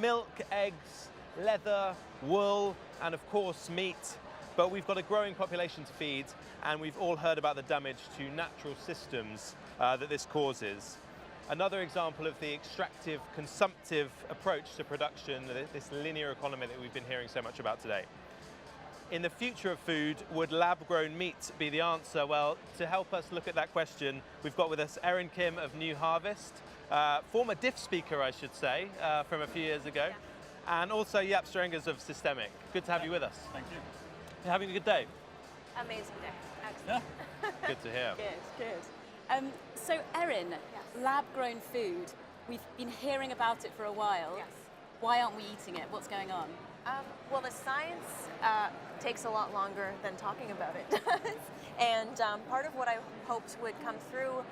Milk, eggs, leather, wool, and of course meat. But we've got a growing population to feed, and we've all heard about the damage to natural systems that this causes. Another example of the extractive, consumptive approach to production, this linear economy that we've been hearing so much about today. In the future of food, would lab-grown meat be the answer? Well, to help us look at that question, we've got with us Erin Kim of New Harvest, former DIF speaker, I should say, from a few years ago, and also Jaap Strengers of SystemIQ. Good to have you with us. Thank you. You're having a good day? Amazing day, excellent. Good to hear. Good. So Erin, Yes. lab-grown food, we've been hearing about it for a while. Yes. Why aren't we eating it? What's going on? Well, the science takes a lot longer than talking about it does. And part of what I hoped would come through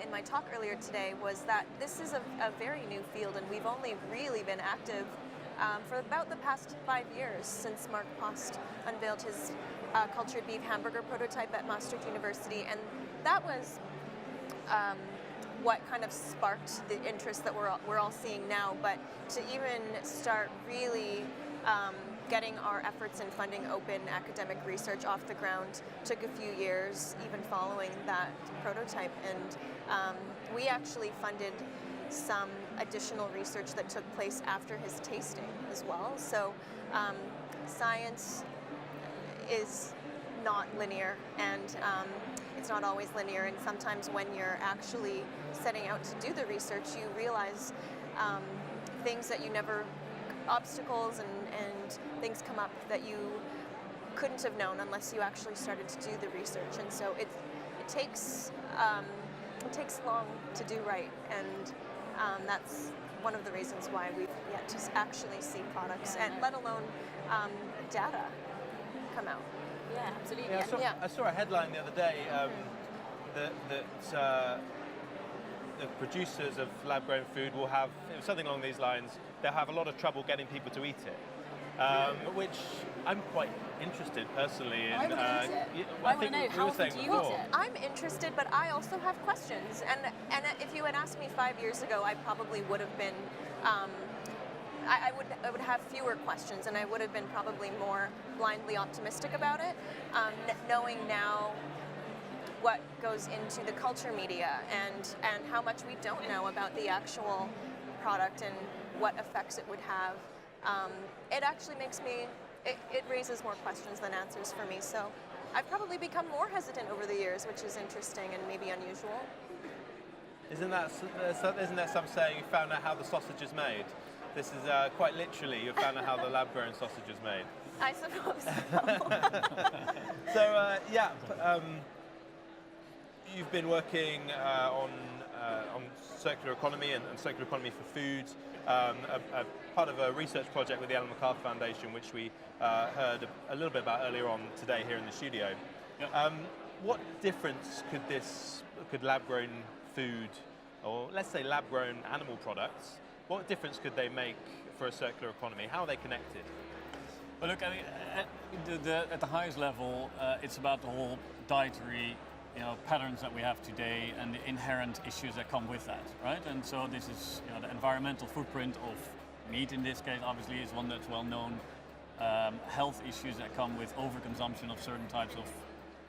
in my talk earlier today was that this is a very new field, and we've only really been active for about the past 5 years since Mark Post unveiled his cultured beef hamburger prototype at Maastricht University. And that was what kind of sparked the interest that we're all seeing now. But to even start really getting our efforts in funding open academic research off the ground took a few years, even following that prototype. And we actually funded some additional research that took place after his tasting as well. So science is not linear, and it's not always linear, and sometimes when you're actually setting out to do the research, you realize things that you never, obstacles and things come up that you couldn't have known unless you actually started to do the research. And so it takes long to do right, and that's one of the reasons why we've yet to actually see products, and let alone data come out. Yeah, absolutely. Yeah, I saw a headline the other day that the producers of lab-grown food will have, it was something along these lines, they'll have a lot of trouble getting people to eat it, which I'm quite interested personally in. I want to eat it. I want think to know, we how were often saying do you before. eat it? I'm interested, but I also have questions. And if you had asked me 5 years ago, I probably would have been, I would have fewer questions, and I would have been probably more blindly optimistic about it, knowing now what goes into the culture media and how much we don't know about the actual product and what effects it would have. It actually makes me, it raises more questions than answers for me. So I've probably become more hesitant over the years, which is interesting and maybe unusual. Isn't there some saying you found out how the sausage is made? This is quite literally, you found out how the lab-grown sausage is made. I suppose so. So, you've been working on circular economy and circular economy for food, a part of a research project with the Ellen MacArthur Foundation, which we heard a little bit about earlier on today here in the studio. Yep. What difference could lab-grown food, or let's say lab-grown animal products, what difference could they make for a circular economy? How are they connected? Well, look, I mean, at the highest level, it's about the whole dietary, patterns that we have today and the inherent issues that come with that, right? And so this is, the environmental footprint of meat in this case, obviously, is one that's well known. Health issues that come with overconsumption of certain types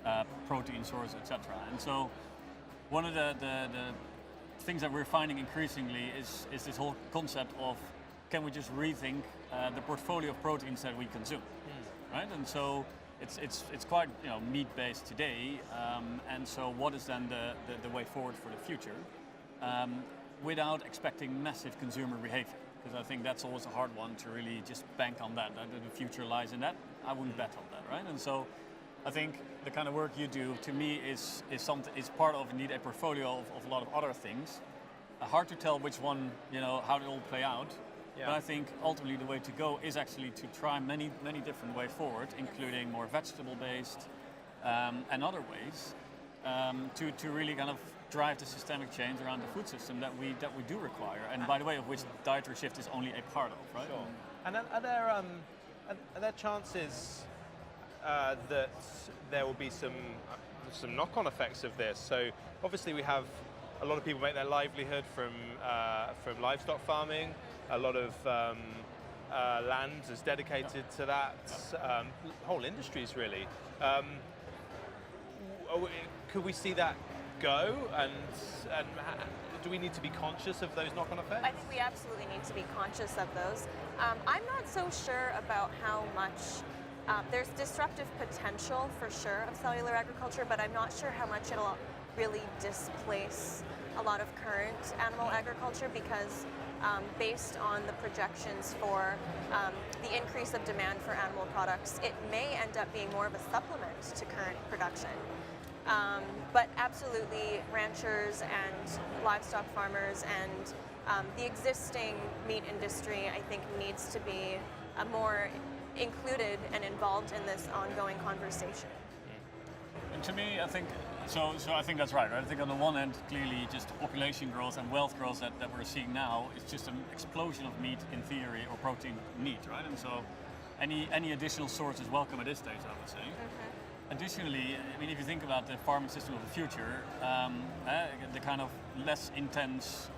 of protein sources, etc. And so, one of the things that we're finding increasingly is this whole concept of, can we just rethink the portfolio of proteins that we consume, right? And so it's quite meat-based today, and so what is then the way forward for the future, without expecting massive consumer behavior? Because I think that's always a hard one to really just bank on that the future lies in that. I wouldn't bet on that, right? And so I think the kind of work you do, to me, is part of indeed a portfolio of a lot of other things. Hard to tell which one, how it all play out. Yeah. But I think ultimately the way to go is actually to try many different ways forward, including more vegetable-based and other ways, to really kind of drive the systemic change around the food system that we do require. And by the way, of which dietary shift is only a part of, right? Sure. And are there chances that there will be some knock-on effects of this? So obviously we have a lot of people make their livelihood from livestock farming. a lot of land is dedicated to that. Whole industries, really. Could we see that go? And do we need to be conscious of those knock-on effects? I think we absolutely need to be conscious of those. I'm not so sure about how much, there's disruptive potential for sure of cellular agriculture, but I'm not sure how much it'll really displace a lot of current animal agriculture, because based on the projections for the increase of demand for animal products, it may end up being more of a supplement to current production. But absolutely, ranchers and livestock farmers and the existing meat industry, I think, needs to be more included and involved in this ongoing conversation. And to me, I think so I think that's right. I think on the one end, clearly, just the population growth and wealth growth that we're seeing now is just an explosion of meat in theory, or protein meat, right? And so any additional source is welcome at this stage, I would say. Mm-hmm. Additionally, I mean, if you think about the farming system of the future, the kind of less intense,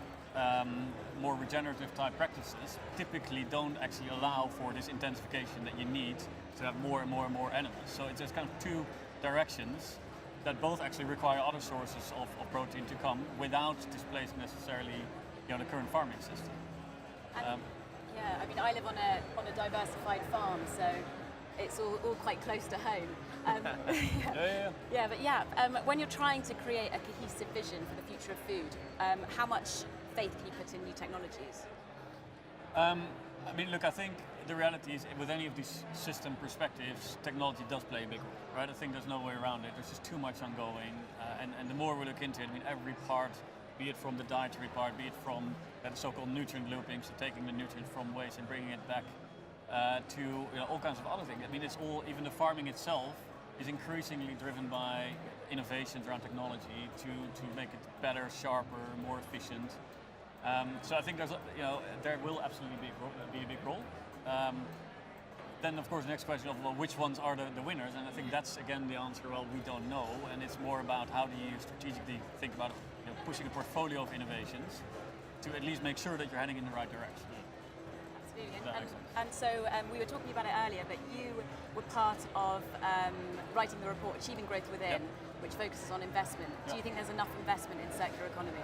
more regenerative type practices typically don't actually allow for this intensification that you need to have more and more and more animals. So it's just kind of two directions that both actually require other sources of protein to come without displacing necessarily, the current farming system. Yeah, I mean, I live on a diversified farm, so it's all quite close to home. When you're trying to create a cohesive vision for the future of food, how much faith can you put in new technologies? I mean, look, I think the reality is, with any of these system perspectives, technology does play a big role, right? I think there's no way around it. There's just too much ongoing, and the more we look into it, I mean, every part, be it from the dietary part, be it from the so-called nutrient looping, so taking the nutrient from waste and bringing it back to all kinds of other things. I mean, it's all, even the farming itself is increasingly driven by innovations around technology to make it better, sharper, more efficient. So I think there will absolutely be a big role. Then, of course, the next question of, well, which ones are the winners? And I think that's, again, the answer, well, we don't know. And it's more about how do you strategically think about pushing a portfolio of innovations to at least make sure that you're heading in the right direction. Absolutely. And so we were talking about it earlier, but you were part of writing the report, Achieving Growth Within, which focuses on investment. Do you think there's enough investment in circular economy?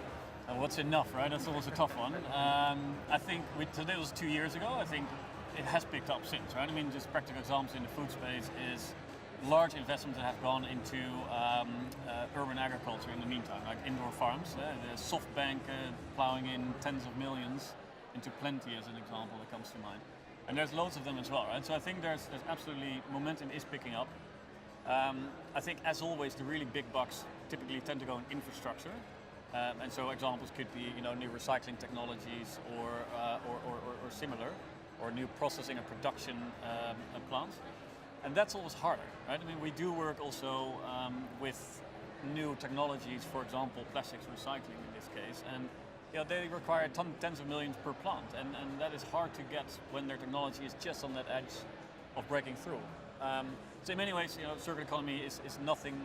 What's enough, right? That's always a tough one. I think today was 2 years ago. I think it has picked up since, right? I mean, just practical examples in the food space is large investments that have gone into urban agriculture in the meantime, like indoor farms. The SoftBank plowing in tens of millions into Plenty as an example that comes to mind. And there's loads of them as well, right? So I think there's absolutely, momentum is picking up. I think, as always, the really big bucks typically tend to go in infrastructure. And so examples could be, new recycling technologies or similar, or new processing and production plants. And that's always harder, right? I mean, we do work also with new technologies, for example, plastics recycling in this case, and they require tens of millions per plant, and that is hard to get when their technology is just on that edge of breaking through. So in many ways, circular economy is nothing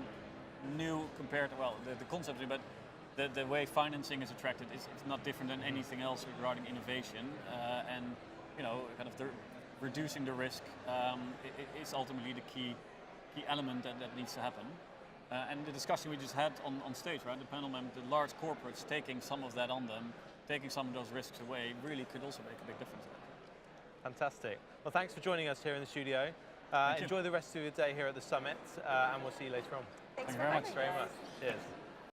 new compared to, the concept, but the way financing is attracted is not different than anything else regarding innovation, and kind of reducing the risk is ultimately the key element that needs to happen. And the discussion we just had on stage, right, the panel member, the large corporates taking some of that on them, taking some of those risks away, really could also make a big difference. Fantastic. Well, thanks for joining us here in the studio. Enjoy the rest of your day here at the summit, and we'll see you later on. Thanks very much. Thanks very much. Cheers.